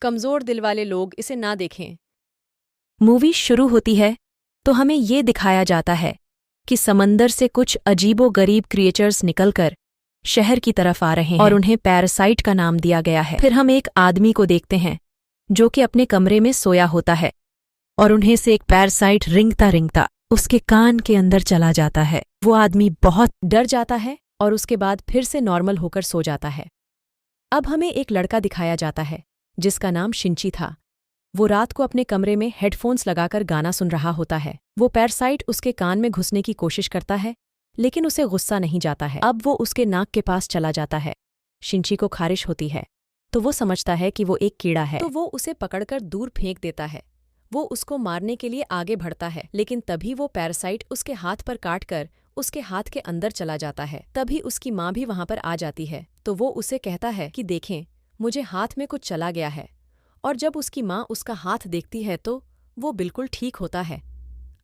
कमजोर दिल वाले लोग इसे ना देखें। मूवी शुरू होती है तो हमें ये दिखाया जाता है कि समंदर से कुछ अजीबो-गरीब क्रिएचर्स निकलकर शहर की तरफ आ रहे हैं और उन्हें पैरासाइट का नाम दिया गया है। फिर हम एक आदमी को देखते हैं जो कि अपने कमरे में सोया होता है और उन्हें से एक पैरासाइट रिंगता रिंगता उसके कान के अंदर चला जाता है। वो आदमी बहुत डर जाता है और उसके बाद फिर से नॉर्मल होकर सो जाता है। अब हमें एक लड़का दिखाया जाता है जिसका नाम शिंची था। वो रात को अपने कमरे में हेडफोन्स लगाकर गाना सुन रहा होता है। वो पैरासाइट उसके कान में घुसने की कोशिश करता है लेकिन उसे गुस्सा नहीं जाता है। अब वो उसके नाक के पास चला जाता है। शिंची को खारिश होती है तो वो समझता है कि वो एक कीड़ा है, तो वो उसे पकड़कर दूर फेंक देता है। वो उसको मारने के लिए आगे बढ़ता है लेकिन तभी वो पैरासाइट उसके हाथ पर काटकर उसके हाथ के अंदर चला जाता है। तभी उसकी माँ भी वहां पर आ जाती है तो वो उसे कहता है कि देखें, मुझे हाथ में कुछ चला गया है। और जब उसकी माँ उसका हाथ देखती है तो वो बिल्कुल ठीक होता है।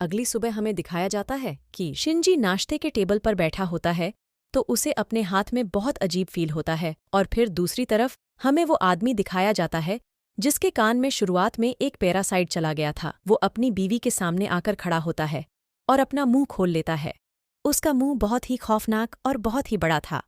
अगली सुबह हमें दिखाया जाता है कि शिंजी नाश्ते के टेबल पर बैठा होता है तो उसे अपने हाथ में बहुत अजीब फील होता है। और फिर दूसरी तरफ हमें वो आदमी दिखाया जाता है जिसके कान में शुरुआत में एक पैरासाइट चला गया था। वो अपनी बीवी के सामने आकर खड़ा होता है और अपना मुंह खोल लेता है। उसका मुंह बहुत ही खौफनाक और बहुत ही बड़ा था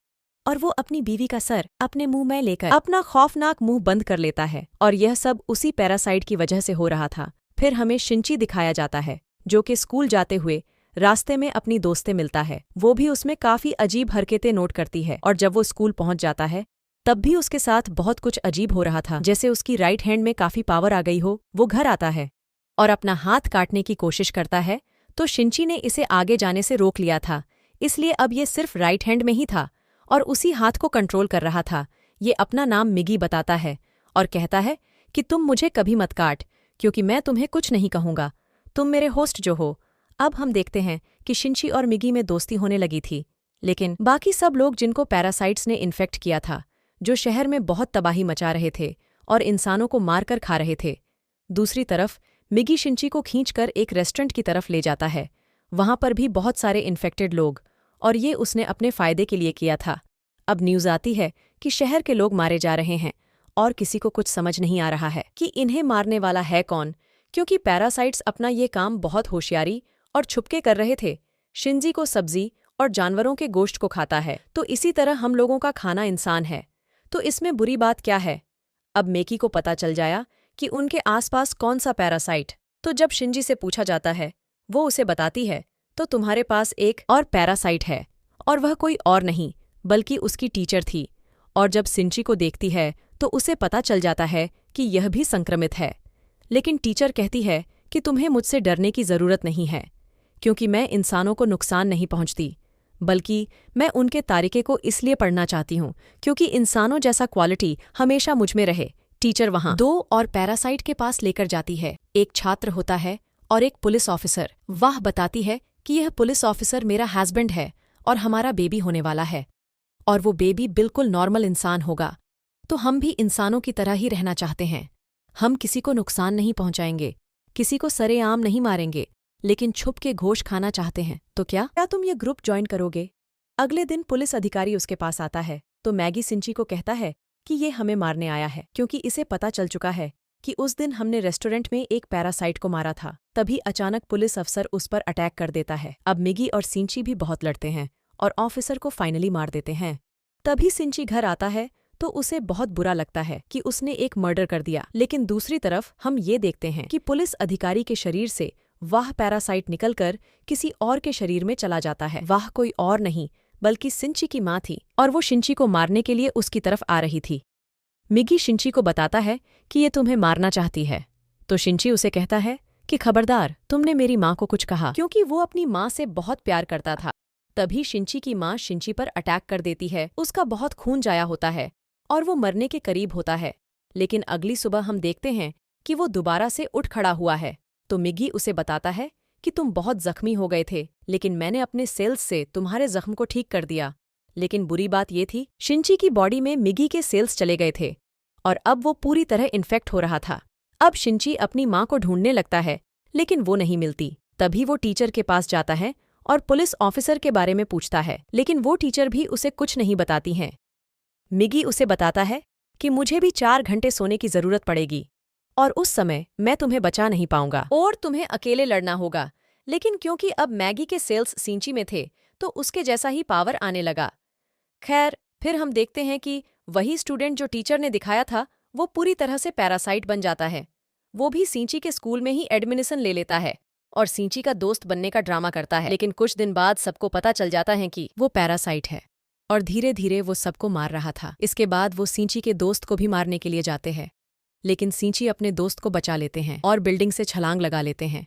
और वो अपनी बीवी का सर अपने मुंह में लेकर अपना खौफनाक मुंह बंद कर लेता है और यह सब उसी पैरासाइट की वजह से हो रहा था। फिर हमें शिंची दिखाया जाता है जो कि स्कूल जाते हुए रास्ते में अपनी दोस्त से मिलता है। वो भी उसमें काफी अजीब हरकतें नोट करती है और जब वो स्कूल पहुंच जाता है तब भी उसके साथ बहुत कुछ अजीब हो रहा था, जैसे उसकी राइट हैंड में काफी पावर आ गई हो। वो घर आता है और अपना हाथ काटने की कोशिश करता है तो शिंची ने इसे आगे जाने से रोक लिया था, इसलिए अब ये सिर्फ राइट हैंड में ही था और उसी हाथ को कंट्रोल कर रहा था। ये अपना नाम मिगी बताता है और कहता है कि तुम मुझे कभी मत काट क्योंकि मैं तुम्हें कुछ नहीं कहूंगा, तुम मेरे होस्ट जो हो। अब हम देखते हैं कि शिंची और मिगी में दोस्ती होने लगी थी, लेकिन बाकी सब लोग जिनको पैरासाइट्स ने इन्फेक्ट किया था, जो शहर में बहुत तबाही मचा रहे थे और इंसानों को मारकर खा रहे थे। दूसरी तरफ मिगी शिंची को खींचकर एक रेस्टोरेंट की तरफ ले जाता है। वहां पर भी बहुत सारे इन्फेक्टेड लोग और ये उसने अपने फायदे के लिए किया था। अब न्यूज़ आती है कि शहर के लोग मारे जा रहे हैं और किसी को कुछ समझ नहीं आ रहा है कि इन्हें मारने वाला है कौन, क्योंकि पैरासाइट्स अपना ये काम बहुत होशियारी और छुपके कर रहे थे। शिंजी को सब्जी और जानवरों के गोश्त को खाता है तो इसी तरह हम लोगों का खाना इंसान है, तो इसमें बुरी बात क्या है। अब मेकी को पता चल जाया कि उनके आसपास कौन सा पैरासाइट, तो जब शिंजी से पूछा जाता है वो उसे बताती है तो तुम्हारे पास एक और पैरासाइट है और वह कोई और नहीं बल्कि उसकी टीचर थी। और जब शिंची को देखती है तो उसे पता चल जाता है कि यह भी संक्रमित है, लेकिन टीचर कहती है कि तुम्हें मुझसे डरने की ज़रूरत नहीं है क्योंकि मैं इंसानों को नुकसान नहीं पहुंचती, बल्कि मैं उनके तारीके को इसलिए पढ़ना चाहती हूँ क्योंकि इंसानों जैसा क्वालिटी हमेशा मुझ में रहे। टीचर वहाँ दो और पैरासाइट के पास लेकर जाती है। एक छात्र होता है और एक पुलिस ऑफिसर। वह बताती है कि यह पुलिस ऑफिसर मेरा हस्बैंड है और हमारा बेबी होने वाला है और वो बेबी बिल्कुल नॉर्मल इंसान होगा, तो हम भी इंसानों की तरह ही रहना चाहते हैं। हम किसी को नुकसान नहीं पहुंचाएंगे, किसी को सरेआम नहीं मारेंगे, लेकिन छुप के गोश्त खाना चाहते हैं। तो क्या तुम ये ग्रुप ज्वाइन करोगे? अगले दिन पुलिस अधिकारी उसके पास आता है तो मैगी शिंची को कहता है कि ये हमें मारने आया है क्योंकि इसे पता चल चुका है कि उस दिन हमने रेस्टोरेंट में एक पैरासाइट को मारा था। तभी अचानक पुलिस अफसर उस पर अटैक कर देता है। अब मिगी और शिंची भी बहुत लड़ते हैं और ऑफिसर को फाइनली मार देते हैं। तभी शिंची घर आता है तो उसे बहुत बुरा लगता है कि उसने एक मर्डर कर दिया, लेकिन दूसरी तरफ हम ये देखते हैं कि पुलिस अधिकारी के शरीर से वह पैरासाइट निकलकर किसी और के शरीर में चला जाता है। वह कोई और नहीं बल्कि शिंची की माँ थी और वो शिंची को मारने के लिए उसकी तरफ आ रही थी। मिगी शिंची को बताता है कि ये तुम्हें मारना चाहती है, तो शिंची उसे कहता है कि खबरदार, तुमने मेरी माँ को कुछ कहा, क्योंकि वो अपनी माँ से बहुत प्यार करता था। तभी शिंची की माँ शिंची पर अटैक कर देती है। उसका बहुत खून जाया होता है और वो मरने के करीब होता है, लेकिन अगली सुबह हम देखते हैं कि वो दोबारा से उठ खड़ा हुआ है। तो मिगी उसे बताता है कि तुम बहुत जख्मी हो गए थे, लेकिन मैंने अपने सेल्स से तुम्हारे जख्म को ठीक कर दिया। लेकिन बुरी बात ये थी, शिंची की बॉडी में मिगी के सेल्स चले गए थे और अब वो पूरी तरह इन्फेक्ट हो रहा था। अब शिंची अपनी माँ को ढूंढने लगता है, लेकिन वो नहीं मिलती। तभी वो टीचर के पास जाता है और पुलिस ऑफिसर के बारे में पूछता है, लेकिन वो टीचर भी उसे कुछ नहीं बताती हैं। मिगी उसे बताता है कि मुझे भी 4 घंटे सोने की जरूरत पड़ेगी और उस समय मैं तुम्हें बचा नहीं पाऊंगा और तुम्हें अकेले लड़ना होगा। लेकिन क्योंकि अब मैगी के सेल्स सिंची में थे तो उसके जैसा ही पावर आने लगा। खैर, फिर हम देखते हैं कि वही स्टूडेंट जो टीचर ने दिखाया था वो पूरी तरह से पैरासाइट बन जाता है। वो भी सिंची के स्कूल में ही एडमिनिशन ले लेता है और सिंची का दोस्त बनने का ड्रामा करता है। लेकिन कुछ दिन बाद सबको पता चल जाता है कि वो पैरासाइट है और धीरे धीरे वो सबको मार रहा था। इसके बाद वो सिंची के दोस्त को भी मारने के लिए जाते हैं, लेकिन सिंची अपने दोस्त को बचा लेते हैं और बिल्डिंग से छलांग लगा लेते हैं।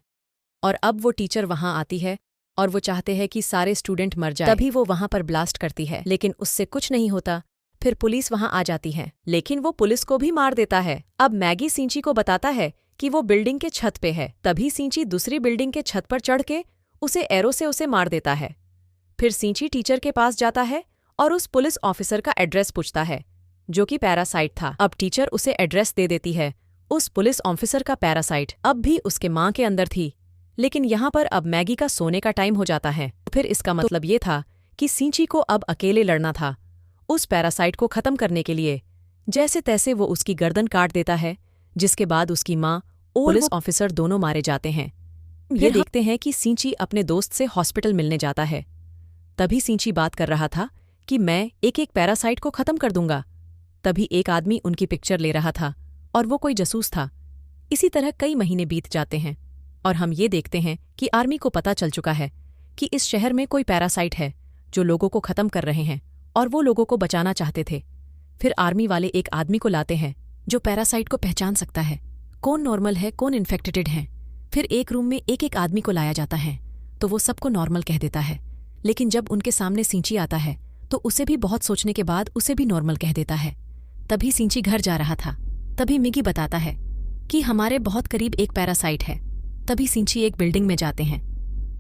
और अब वो टीचर वहां आती है और वो चाहते हैं कि सारे स्टूडेंट मर जाए, तभी वो वहां पर ब्लास्ट करती है, लेकिन उससे कुछ नहीं होता। फिर पुलिस वहां आ जाती है, लेकिन वो पुलिस को भी मार देता है। अब मैगी सिंची को बताता है कि वो बिल्डिंग के छत पे है, तभी सिंची दूसरी बिल्डिंग के छत पर चढ़ के उसे एरो से उसे मार देता है। फिर सिंची टीचर के पास जाता है और उस पुलिस ऑफिसर का एड्रेस पूछता है जो कि पैरासाइट था। अब टीचर उसे एड्रेस दे देती है। उस पुलिस ऑफिसर का पैरासाइट अब भी उसके मां के अंदर थी, लेकिन यहाँ पर अब मैगी का सोने का टाइम हो जाता है। फिर इसका मतलब ये था कि सिंची को अब अकेले लड़ना था उस पैरासाइट को खत्म करने के लिए। जैसे तैसे वो उसकी गर्दन काट देता है, जिसके बाद उसकी माँ और पुलिस ऑफिसर दोनों मारे जाते हैं। ये देखते हैं कि सिंची अपने दोस्त से हॉस्पिटल मिलने जाता है। तभी सिंची बात कर रहा था कि मैं एक एक पैरासाइट को खत्म कर दूंगा। तभी एक आदमी उनकी पिक्चर ले रहा था और वो कोई जासूस था। इसी तरह कई महीने बीत जाते हैं और हम ये देखते हैं कि आर्मी को पता चल चुका है कि इस शहर में कोई पैरासाइट है जो लोगों को खत्म कर रहे हैं और वो लोगों को बचाना चाहते थे। फिर आर्मी वाले एक आदमी को लाते हैं जो पैरासाइट को पहचान सकता है, कौन नॉर्मल है कौन इन्फेक्टेड है। फिर एक रूम में एक एक आदमी को लाया जाता है तो वो सबको नॉर्मल कह देता है, लेकिन जब उनके सामने सिंची आता है तो उसे भी बहुत सोचने के बाद उसे भी नॉर्मल कह देता है। तभी सिंची घर जा रहा था, तभी मिगी बताता है कि हमारे बहुत करीब एक पैरासाइट है। तभी सिंची एक बिल्डिंग में जाते हैं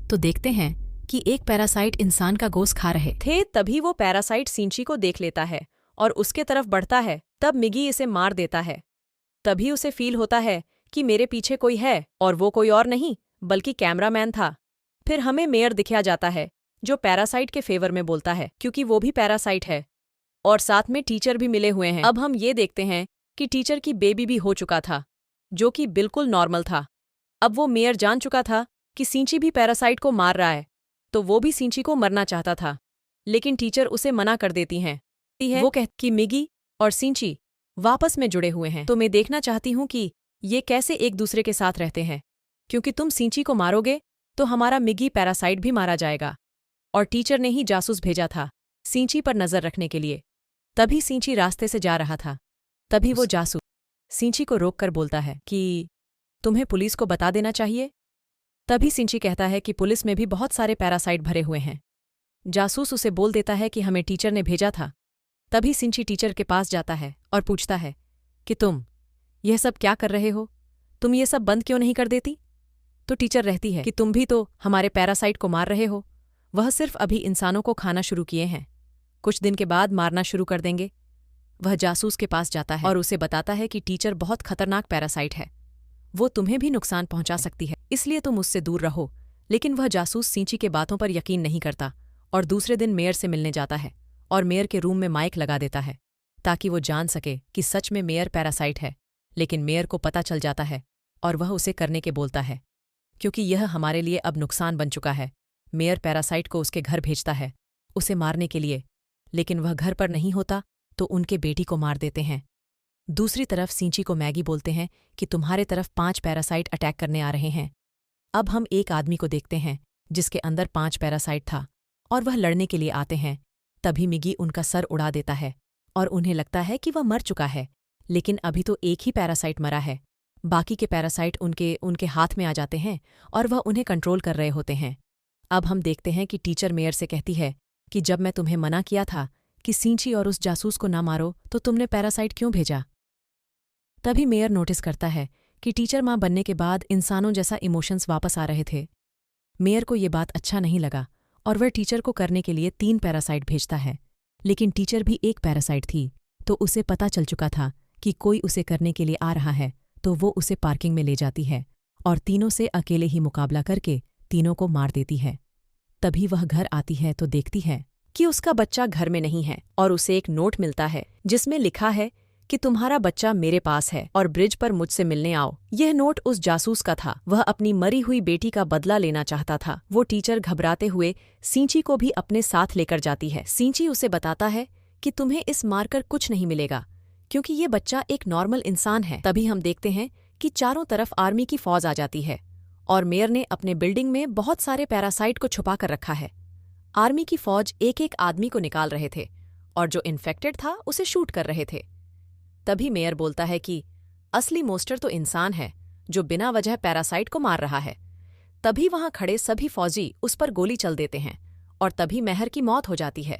तो देखते हैं कि एक पैरासाइट इंसान का गोश्त खा रहे थे। तभी वो पैरासाइट सिंची को देख लेता है और उसके तरफ बढ़ता है। तब मिगी इसे मार देता है। तभी उसे फील होता है कि मेरे पीछे कोई है, और वो कोई और नहीं बल्कि कैमरामैन था। फिर हमें मेयर दिखाया जाता है जो पैरासाइट के फेवर में बोलता है, क्योंकि वो भी पैरासाइट है और साथ में टीचर भी मिले हुए हैं। अब हम ये देखते हैं कि टीचर की बेबी भी हो चुका था जो कि बिल्कुल नॉर्मल था। अब वो मेयर जान चुका था कि सिंची भी पैरासाइट को मार रहा है, तो वो भी सिंची को मरना चाहता था, लेकिन टीचर उसे मना कर देती हैं। वो कहती कि मिगी और सिंची वापस में जुड़े हुए हैं, तो मैं देखना चाहती हूँ कि ये कैसे एक दूसरे के साथ रहते हैं, क्योंकि तुम सिंची को मारोगे तो हमारा मिगी पैरासाइट भी मारा जाएगा। और टीचर ने ही जासूस भेजा था सिंची पर नजर रखने के लिए। तभी सिंची रास्ते से जा रहा था, तभी वो जासूस सिंची को रोककर बोलता है कि तुम्हें पुलिस को बता देना चाहिए। तभी सिंची कहता है कि पुलिस में भी बहुत सारे पैरासाइट भरे हुए हैं। जासूस उसे बोल देता है कि हमें टीचर ने भेजा था। तभी सिंची टीचर के पास जाता है और पूछता है कि तुम यह सब क्या कर रहे हो, तुम ये सब बंद क्यों नहीं कर देती। तो टीचर रहती है कि तुम भी तो हमारे पैरासाइट को मार रहे हो, वह सिर्फ अभी इंसानों को खाना शुरू किए हैं, कुछ दिन के बाद मारना शुरू कर देंगे। वह जासूस के पास जाता है और उसे बताता है कि टीचर बहुत खतरनाक पैरासाइट है, वो तुम्हें भी नुकसान पहुंचा सकती है, इसलिए तुम उससे दूर रहो। लेकिन वह जासूस सिंची के बातों पर यकीन नहीं करता और दूसरे दिन मेयर से मिलने जाता है और मेयर के रूम में माइक लगा देता है ताकि वो जान सके कि सच में मेयर पैरासाइट है। लेकिन मेयर को पता चल जाता है और वह उसे करने के बोलता है, क्योंकि यह हमारे लिए अब नुकसान बन चुका है। मेयर पैरासाइट को उसके घर भेजता है उसे मारने के लिए, लेकिन वह घर पर नहीं होता तो उनके बेटी को मार देते हैं। दूसरी तरफ सिंची को मैगी बोलते हैं कि तुम्हारे तरफ 5 पैरासाइट अटैक करने आ रहे हैं। अब हम एक आदमी को देखते हैं जिसके अंदर 5 पैरासाइट था और वह लड़ने के लिए आते हैं। तभी मिगी उनका सर उड़ा देता है और उन्हें लगता है कि वह मर चुका है, लेकिन अभी तो एक ही पैरासाइट मरा है। बाकी के पैरासाइट उनके हाथ में आ जाते हैं और वह उन्हें कंट्रोल कर रहे होते हैं। अब हम देखते हैं कि टीचर मेयर से कहती है कि जब मैं तुम्हें मना किया था कि सिंची और उस जासूस को ना मारो तो तुमने पैरासाइट क्यों भेजा। तभी मेयर नोटिस करता है कि टीचर माँ बनने के बाद इंसानों जैसा इमोशंस वापस आ रहे थे। मेयर को ये बात अच्छा नहीं लगा और वह टीचर को करने के लिए 3 पैरासाइट भेजता है, लेकिन टीचर भी एक पैरासाइट थी, तो उसे पता चल चुका था कि कोई उसे करने के लिए आ रहा है, तो वो उसे पार्किंग में ले जाती है और तीनों से अकेले ही मुकाबला करके तीनों को मार देती है। तभी वह घर आती है तो देखती है कि उसका बच्चा घर में नहीं है और उसे एक नोट मिलता है जिसमें लिखा है कि तुम्हारा बच्चा मेरे पास है और ब्रिज पर मुझसे मिलने आओ। यह नोट उस जासूस का था। वह अपनी मरी हुई बेटी का बदला लेना चाहता था। वो टीचर घबराते हुए सिंची को भी अपने साथ लेकर जाती है। सिंची उसे बताता है कि तुम्हें इस मारकर कुछ नहीं मिलेगा, क्योंकि ये बच्चा एक नॉर्मल इंसान है। तभी हम देखते हैं कि चारों तरफ आर्मी की फौज आ जाती है और मेयर ने अपने बिल्डिंग में बहुत सारे पैरासाइट को छुपा कर रखा है। आर्मी की फौज एक एक आदमी को निकाल रहे थे और जो इन्फेक्टेड था उसे शूट कर रहे थे। तभी मेयर बोलता है कि असली मोस्टर तो इंसान है जो बिना वजह पैरासाइट को मार रहा है। तभी वहां खड़े सभी फौजी उस पर गोली चल देते हैं और तभी मेहर की मौत हो जाती है।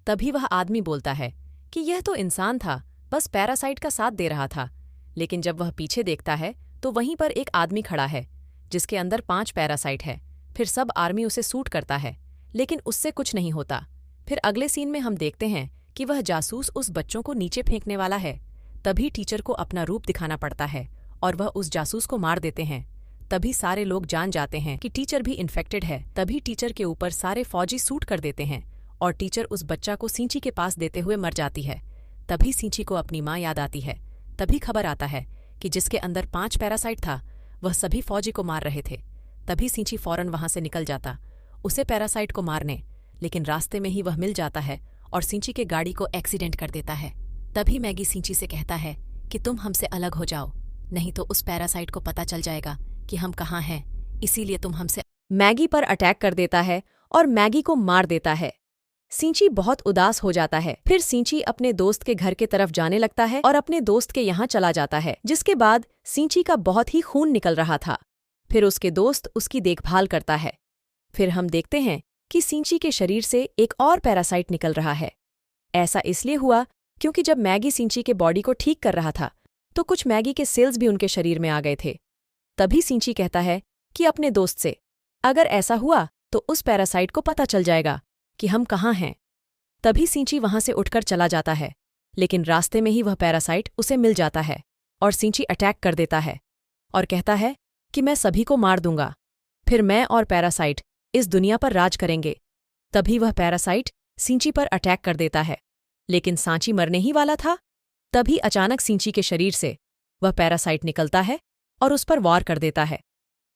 तभी वह आदमी बोलता है कि यह तो इंसान था, बस पैरासाइट का साथ दे रहा था। लेकिन जब वह पीछे देखता है तो वहीं पर एक आदमी खड़ा है जिसके अंदर 5 पैरासाइट है। फिर सब आर्मी उसे सूट करता है, लेकिन उससे कुछ नहीं होता। फिर अगले सीन में हम देखते हैं कि वह जासूस उस बच्चों को नीचे फेंकने वाला है। तभी टीचर को अपना रूप दिखाना पड़ता है और वह उस जासूस को मार देते हैं। तभी सारे लोग जान जाते हैं कि टीचर भी इन्फेक्टेड है। तभी टीचर के ऊपर सारे फौजी सूट कर देते हैं और टीचर उस बच्चा को सिंची के पास देते हुए मर जाती है। तभी सिंची को अपनी माँ याद आती है। तभी खबर आता है कि जिसके अंदर 5 पैरासाइट था वह सभी फौजी को मार रहे थे। तभी सिंची फौरन वहां से निकल जाता उसे पैरासाइट को मारने, लेकिन रास्ते में ही वह मिल जाता है और सिंची के गाड़ी को एक्सीडेंट कर देता है। तभी मैगी सिंची से कहता है कि तुम हमसे अलग हो जाओ, नहीं तो उस पैरासाइट को पता चल जाएगा कि हम कहाँ हैं, इसीलिए तुम हमसे। मैगी पर अटैक कर देता है और मैगी को मार देता है। सिंची बहुत उदास हो जाता है। फिर सिंची अपने दोस्त के घर के तरफ जाने लगता है और अपने दोस्त के यहाँ चला जाता है, जिसके बाद सिंची का बहुत ही खून निकल रहा था। फिर उसके दोस्त उसकी देखभाल करता है। फिर हम देखते हैं कि सिंची के शरीर से एक और पैरासाइट निकल रहा है। ऐसा इसलिए हुआ क्योंकि जब मैगी सिंची के बॉडी को ठीक कर रहा था तो कुछ मैगी के सेल्स भी उनके शरीर में आ गए थे। तभी सिंची कहता है कि अपने दोस्त से, अगर ऐसा हुआ तो उस पैरासाइट को पता चल जाएगा कि हम कहाँ हैं। तभी सिंची वहां से उठकर चला जाता है, लेकिन रास्ते में ही वह पैरासाइट उसे मिल जाता है और सिंची अटैक कर देता है और कहता है कि मैं सभी को मार दूंगा, फिर मैं और पैरासाइट इस दुनिया पर राज करेंगे। तभी वह पैरासाइट सिंची पर अटैक कर देता है, लेकिन सांची मरने ही वाला था। तभी अचानक सिंची के शरीर से वह पैरासाइट निकलता है और उस पर वार कर देता है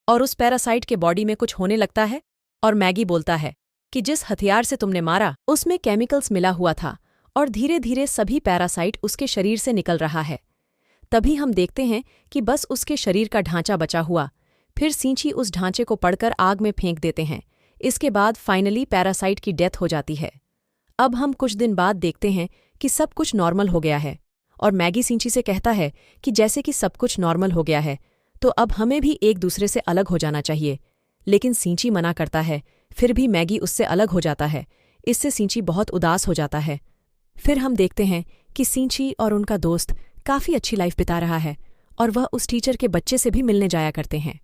और उस पैरासाइट के बॉडी में कुछ होने लगता है और मैगी बोलता है कि जिस हथियार से तुमने मारा उसमें केमिकल्स मिला हुआ था और धीरे धीरे सभी पैरासाइट उसके शरीर से निकल रहा है। तभी हम देखते हैं कि बस उसके शरीर का ढांचा बचा हुआ। फिर सिंची उस ढांचे को पड़कर आग में फेंक देते हैं। इसके बाद फाइनली पैरासाइट की डेथ हो जाती है। अब हम कुछ दिन बाद देखते हैं कि सब कुछ नॉर्मल हो गया है और मैगी सिंची से कहता है कि जैसे कि सब कुछ नॉर्मल हो गया है तो अब हमें भी एक दूसरे से अलग हो जाना चाहिए, लेकिन सिंची मना करता है। फिर भी मैगी उससे अलग हो जाता है। इससे सिंची बहुत उदास हो जाता है। फिर हम देखते हैं कि सिंची और उनका दोस्त काफ़ी अच्छी लाइफ बिता रहा है और वह उस टीचर के बच्चे से भी मिलने जाया करते हैं।